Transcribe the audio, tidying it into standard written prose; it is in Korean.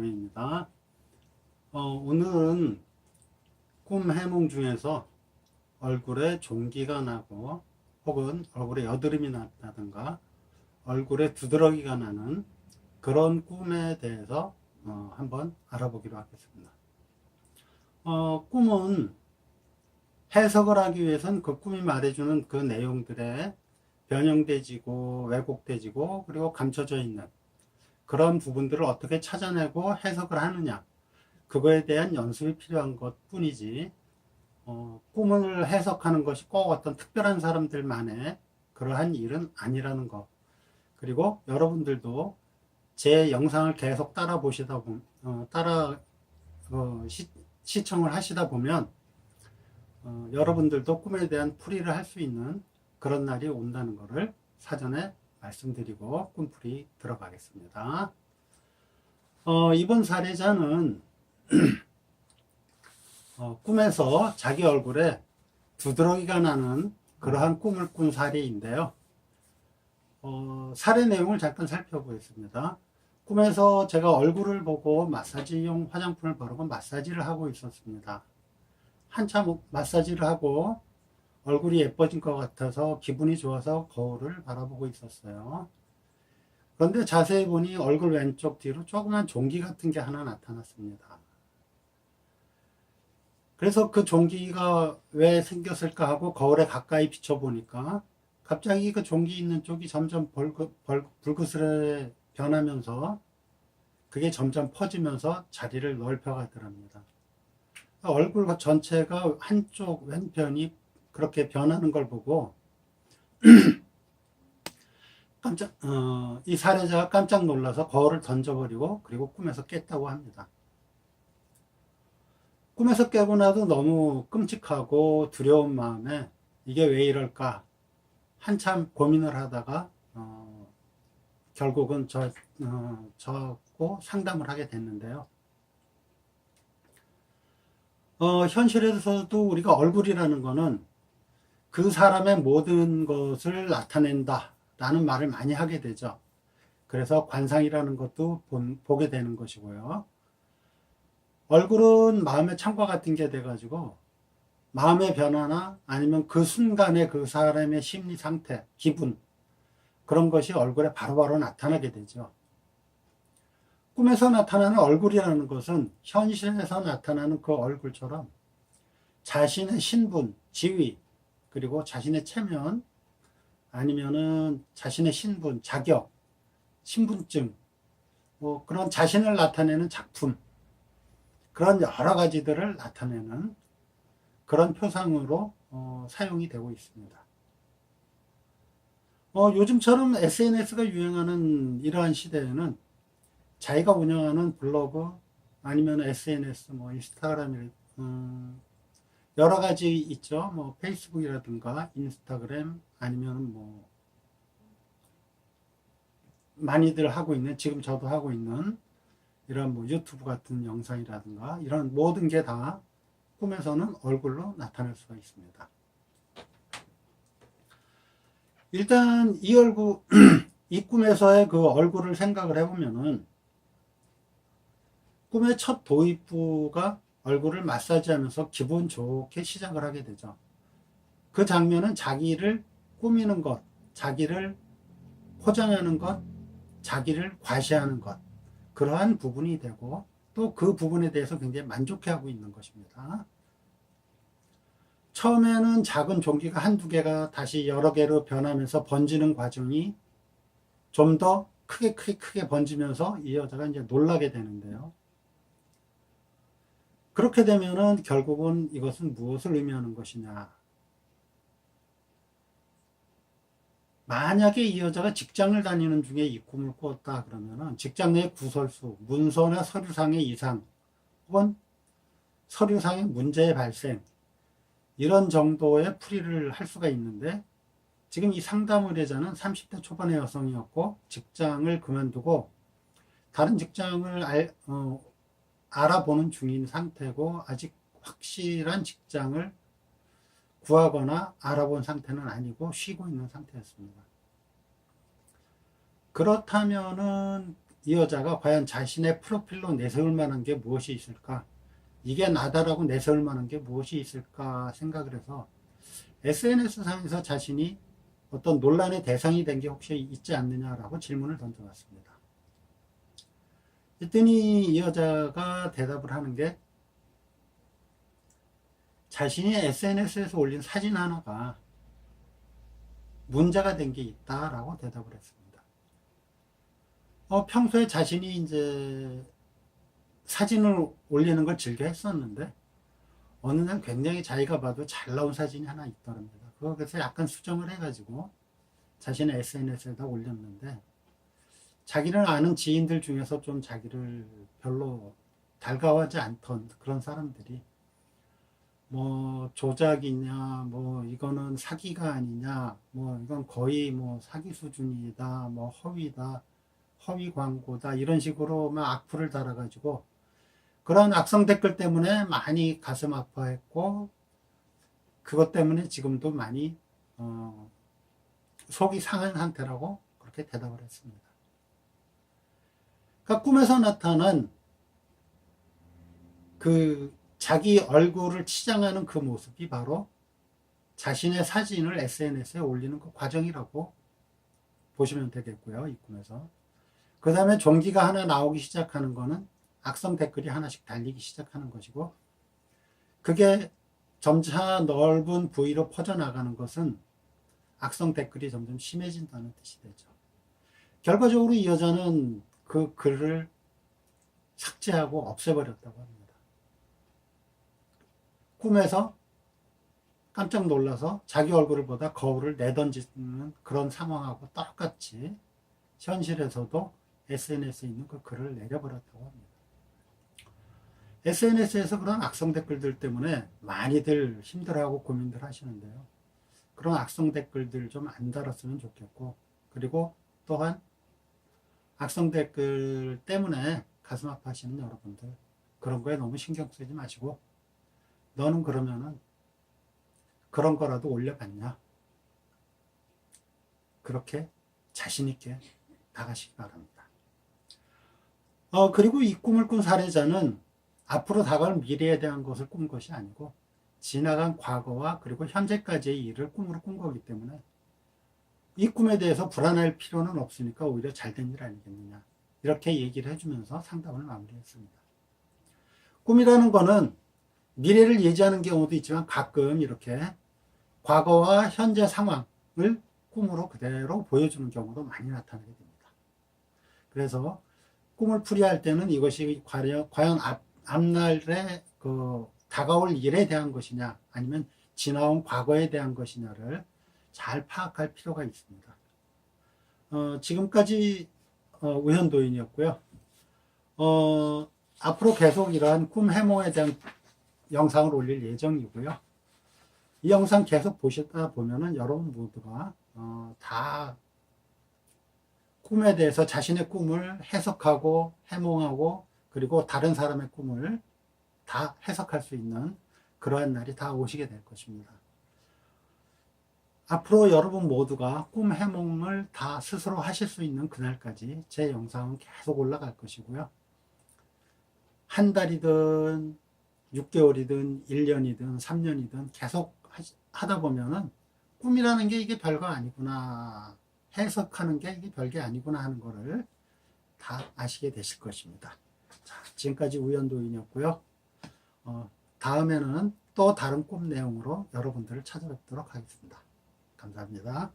입니다. 오늘은 꿈 해몽 중에서 얼굴에 종기가 나고 혹은 얼굴에 여드름이 났다든가 얼굴에 두드러기가 나는 그런 꿈에 대해서 한번 알아보기로 하겠습니다. 꿈은 해석을 하기 위해서는 그 꿈이 말해주는 그 내용들에 변형되지고 왜곡되지고 그리고 감춰져 있는 그런 부분들을 어떻게 찾아내고 해석을 하느냐, 그거에 대한 연습이 필요한 것 뿐이지, 꿈을 해석하는 것이 꼭 어떤 특별한 사람들만의 그러한 일은 아니라는 것. 그리고 여러분들도 제 영상을 계속 따라 보시다 보면, 시청을 하시다 보면, 여러분들도 꿈에 대한 풀이를 할 수 있는 그런 날이 온다는 것을 사전에 말씀드리고 꿈풀이 들어가겠습니다. 이번 사례자는 꿈에서 자기 얼굴에 두드러기가 나는 그러한 꿈을 꾼 사례인데요. 사례 내용을 잠깐 살펴보겠습니다. 꿈에서 제가 얼굴을 보고 마사지용 화장품을 바르고 마사지를 하고 있었습니다. 한참 마사지를 하고 얼굴이 예뻐진 것 같아서 기분이 좋아서 거울을 바라보고 있었어요. 그런데 자세히 보니 얼굴 왼쪽 뒤로 조그만 종기 같은 게 하나 나타났습니다. 그래서 그 종기가 왜 생겼을까 하고 거울에 가까이 비춰보니까 갑자기 그 종기 있는 쪽이 점점 붉으스레 변하면서 그게 점점 퍼지면서 자리를 넓혀가더랍니다. 얼굴 전체가 한쪽 왼편이 그렇게 변하는 걸 보고 이 사례자가 깜짝 놀라서 거울을 던져버리고 그리고 꿈에서 깼다고 합니다. 꿈에서 깨고 나도 너무 끔찍하고 두려운 마음에 이게 왜 이럴까 한참 고민을 하다가 결국은 저하고 상담을 하게 됐는데요. 현실에서도 우리가 얼굴이라는 거는 그 사람의 모든 것을 나타낸다 라는 말을 많이 하게 되죠. 그래서 관상이라는 것도 보게 되는 것이고요. 얼굴은 마음의 창과 같은 게 돼가지고 마음의 변화나 아니면 그 순간의 그 사람의 심리 상태, 기분, 그런 것이 얼굴에 바로바로 나타나게 되죠. 꿈에서 나타나는 얼굴이라는 것은 현실에서 나타나는 그 얼굴처럼 자신의 신분, 지위, 그리고 자신의 체면, 아니면은 자신의 신분, 자격, 신분증, 뭐 그런 자신을 나타내는 작품, 그런 여러 가지들을 나타내는 그런 표상으로 사용이 되고 있습니다. 요즘처럼 SNS가 유행하는 이러한 시대에는 자기가 운영하는 블로그 아니면 SNS, 뭐 인스타그램, 여러 가지 있죠. 뭐 페이스북이라든가 인스타그램 아니면 뭐 많이들 하고 있는, 지금 저도 하고 있는 이런 뭐 유튜브 같은 영상이라든가 이런 모든 게 다 꿈에서는 얼굴로 나타날 수가 있습니다. 일단 이 얼굴, 이 꿈에서의 그 얼굴을 생각을 해보면은 꿈의 첫 도입부가 얼굴을 마사지하면서 기분 좋게 시작을 하게 되죠. 그 장면은 자기를 꾸미는 것, 자기를 포장하는 것, 자기를 과시하는 것, 그러한 부분이 되고 또 그 부분에 대해서 굉장히 만족해하고 있는 것입니다. 처음에는 작은 종기가 한두 개가 다시 여러 개로 변하면서 번지는 과정이 좀 더 크게 번지면서 이 여자가 이제 놀라게 되는데요. 그렇게 되면은 결국은 이것은 무엇을 의미하는 것이냐. 만약에 이 여자가 직장을 다니는 중에 이 꿈을 꿨다 그러면은 직장 내 구설수, 문서나 서류상의 이상, 혹은 서류상의 문제의 발생, 이런 정도의 풀이를 할 수가 있는데, 지금 이 상담 의뢰자는 30대 초반의 여성이었고 직장을 그만두고 다른 직장을 알아보는 중인 상태고 아직 확실한 직장을 구하거나 알아본 상태는 아니고 쉬고 있는 상태였습니다. 그렇다면은 이 여자가 과연 자신의 프로필로 내세울 만한 게 무엇이 있을까? 이게 나다라고 내세울 만한 게 무엇이 있을까 생각을 해서 SNS 상에서 자신이 어떤 논란의 대상이 된 게 혹시 있지 않느냐라고 질문을 던져봤습니다. 그랬더니 이 여자가 대답을 하는 게 자신이 SNS에서 올린 사진 하나가 문제가 된 게 있다라고 대답을 했습니다. 평소에 자신이 이제 사진을 올리는 걸 즐겨 했었는데 어느 날 굉장히 자기가 봐도 잘 나온 사진이 하나 있더랍니다. 그래서 약간 수정을 해가지고 자신의 SNS에다 올렸는데 자기를 아는 지인들 중에서 좀 자기를 별로 달가워하지 않던 그런 사람들이 뭐 조작이냐, 뭐 이거는 사기가 아니냐, 뭐 이건 거의 뭐 사기 수준이다, 뭐 허위다, 허위 광고다 이런 식으로 막 악플을 달아가지고 그런 악성 댓글 때문에 많이 가슴 아파했고 그것 때문에 지금도 많이 속이 상한 상태라고 그렇게 대답을 했습니다. 그러니까 꿈에서 나타난 그 자기 얼굴을 치장하는 그 모습이 바로 자신의 사진을 SNS에 올리는 그 과정이라고 보시면 되겠고요. 이 꿈에서. 그 다음에 종기가 하나 나오기 시작하는 거는 악성 댓글이 하나씩 달리기 시작하는 것이고 그게 점차 넓은 부위로 퍼져나가는 것은 악성 댓글이 점점 심해진다는 뜻이 되죠. 결과적으로 이 여자는 그 글을 삭제하고 없애버렸다고 합니다. 꿈에서 깜짝 놀라서 자기 얼굴을 보다 거울을 내던지는 그런 상황하고 똑같이 현실에서도 SNS에 있는 그 글을 내려버렸다고 합니다. SNS에서 그런 악성 댓글들 때문에 많이들 힘들어하고 고민들 하시는데요. 그런 악성 댓글들 좀 안 달았으면 좋겠고 그리고 또한 악성 댓글 때문에 가슴 아파하시는 여러분들 그런 거에 너무 신경 쓰지 마시고 너는 그러면은 그런 거라도 올려봤냐? 그렇게 자신있게 나가시기 바랍니다. 그리고 이 꿈을 꾼 사례자는 앞으로 다가올 미래에 대한 것을 꾼 것이 아니고 지나간 과거와 그리고 현재까지의 일을 꿈으로 꾼 거기 때문에 이 꿈에 대해서 불안할 필요는 없으니까 오히려 잘된 일 아니겠느냐 이렇게 얘기를 해주면서 상담을 마무리했습니다. 꿈이라는 거는 미래를 예지하는 경우도 있지만 가끔 이렇게 과거와 현재 상황을 꿈으로 그대로 보여주는 경우도 많이 나타나게 됩니다. 그래서 꿈을 풀이할 때는 이것이 과연 앞날에 그 다가올 일에 대한 것이냐 아니면 지나온 과거에 대한 것이냐를 잘 파악할 필요가 있습니다. 지금까지 우현도인이었고요. 앞으로 계속 이러한 꿈 해몽에 대한 영상을 올릴 예정이고요. 이 영상 계속 보시다 보면은 여러분 모두가 다 꿈에 대해서 자신의 꿈을 해석하고 해몽하고 그리고 다른 사람의 꿈을 다 해석할 수 있는 그러한 날이 다 오시게 될 것입니다. 앞으로 여러분 모두가 꿈 해몽을 다 스스로 하실 수 있는 그날까지 제 영상은 계속 올라갈 것이고요. 한 달이든 6개월이든 1년이든 3년이든 계속 하다 보면은 꿈이라는 게 이게 별거 아니구나 해석하는 게 이게 별게 아니구나 하는 거를 다 아시게 되실 것입니다. 자, 지금까지 우연도인이었고요. 다음에는 또 다른 꿈 내용으로 여러분들을 찾아뵙도록 하겠습니다. 감사합니다.